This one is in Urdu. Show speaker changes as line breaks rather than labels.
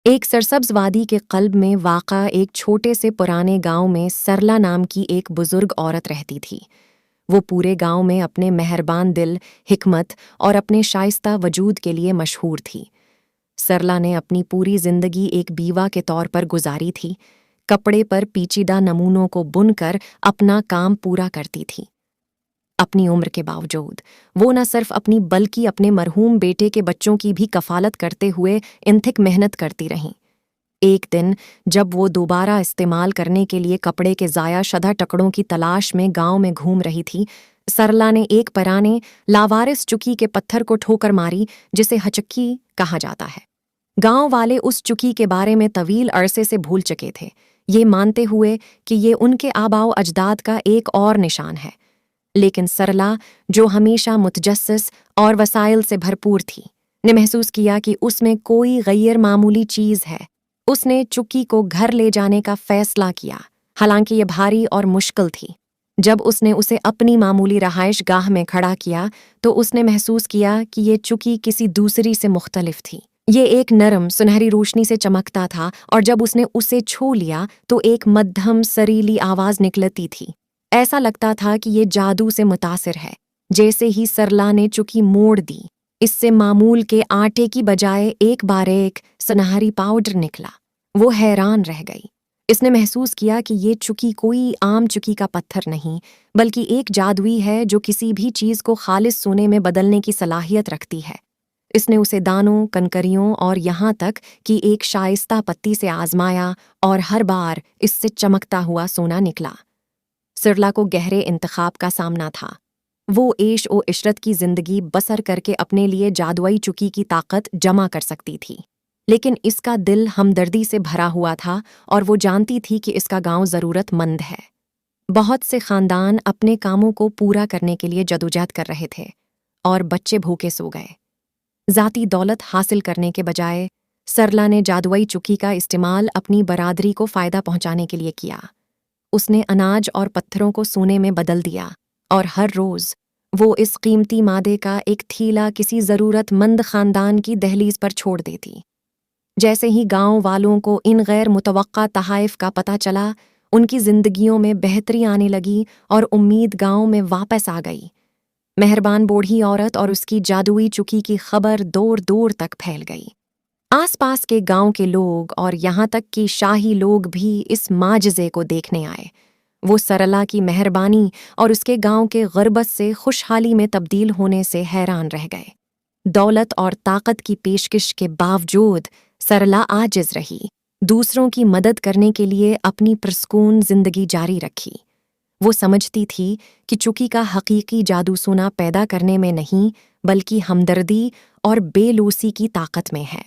ایک سرسبز وادی کے قلب میں واقع ایک چھوٹے سے پرانے گاؤں میں سرلا نام کی ایک بزرگ عورت رہتی تھی۔ وہ پورے گاؤں میں اپنے مہربان دل، حکمت اور اپنے شائستہ وجود کے لیے مشہور تھی۔ سرلا نے اپنی پوری زندگی ایک بیوہ کے طور پر گزاری تھی، کپڑے پر پیچیدہ نمونوں کو بن کر اپنا کام پورا کرتی تھی۔ اپنی عمر کے باوجود وہ نہ صرف اپنی بلکہ اپنے مرحوم بیٹے کے بچوں کی بھی کفالت کرتے ہوئے انتھک محنت کرتی رہیں۔ ایک دن جب وہ دوبارہ استعمال کرنے کے لیے کپڑے کے ضائع شدہ ٹکڑوں کی تلاش میں گاؤں میں گھوم رہی تھی، سرلا نے ایک پرانے لاوارث چکی کے پتھر کو ٹھوکر ماری جسے ہچکی کہا جاتا ہے۔ گاؤں والے اس چکی کے بارے میں طویل عرصے سے بھول چکے تھے، یہ مانتے ہوئے کہ یہ ان کے آباء و اجداد کا ایک اور نشان ہے۔ لیکن سرلا، جو ہمیشہ متجسس اور وسائل سے بھرپور تھی، نے محسوس کیا کہ اس میں کوئی غیر معمولی چیز ہے۔ اس نے چکی کو گھر لے جانے کا فیصلہ کیا، حالانکہ یہ بھاری اور مشکل تھی۔ جب اس نے اسے اپنی معمولی رہائش گاہ میں کھڑا کیا تو اس نے محسوس کیا کہ یہ چکی کسی دوسری سے مختلف تھی۔ یہ ایک نرم، سنہری روشنی سے چمکتا تھا، اور جب اس نے اسے چھو لیا تو ایک مدھم سریلی آواز نکلتی تھی۔ ایسا لگتا تھا کہ یہ جادو سے متاثر ہے۔ جیسے ہی سرلا نے چکی موڑ دی، اس سے معمول کے آٹے کی بجائے ایک باریک سنہری پاؤڈر نکلا۔ وہ حیران رہ گئی۔ اس نے محسوس کیا کہ یہ چکی کوئی عام چکی کا پتھر نہیں، بلکہ ایک جادوئی ہے جو کسی بھی چیز کو خالص سونے میں بدلنے کی صلاحیت رکھتی ہے۔ اس نے اسے دانوں، کنکریوں اور یہاں تک کہ ایک شائستہ پتی سے آزمایا، اور ہر بار اس سے چمکتا ہوا سونا نکلا۔ سرلا کو گہرے انتخاب کا سامنا تھا۔ وہ عیش و عشرت کی زندگی بسر کر کے اپنے لیے جادوئی چکی کی طاقت جمع کر سکتی تھی، لیکن اس کا دل ہمدردی سے بھرا ہوا تھا، اور وہ جانتی تھی کہ اس کا گاؤں ضرورت مند ہے۔ بہت سے خاندان اپنے کاموں کو پورا کرنے کے لیے جدوجہد کر رہے تھے، اور بچے بھوکے سو گئے۔ ذاتی دولت حاصل کرنے کے بجائے سرلا نے جادوئی چکی کا استعمال اپنی برادری کو فائدہ پہنچانے کے لیے کیا۔ اس نے اناج اور پتھروں کو سونے میں بدل دیا، اور ہر روز وہ اس قیمتی مادے کا ایک تھیلا کسی ضرورت مند خاندان کی دہلیز پر چھوڑ دیتی۔ جیسے ہی گاؤں والوں کو ان غیر متوقع تحائف کا پتہ چلا، ان کی زندگیوں میں بہتری آنے لگی اور امید گاؤں میں واپس آ گئی۔ مہربان بوڑھی عورت اور اس کی جادوئی چکی کی خبر دور دور تک پھیل گئی۔ آس پاس کے گاؤں کے لوگ اور یہاں تک کہ شاہی لوگ بھی اس معجزے کو دیکھنے آئے۔ وہ سرلا کی مہربانی اور اس کے گاؤں کے غربت سے خوشحالی میں تبدیل ہونے سے حیران رہ گئے۔ دولت اور طاقت کی پیشکش کے باوجود سرلا عاجز رہی، دوسروں کی مدد کرنے کے لیے اپنی پرسکون زندگی جاری رکھی۔ وہ سمجھتی تھی کہ چکی کا حقیقی جادو سونا پیدا کرنے میں نہیں، بلکہ ہمدردی اور بے لوسی کی طاقت میں ہے۔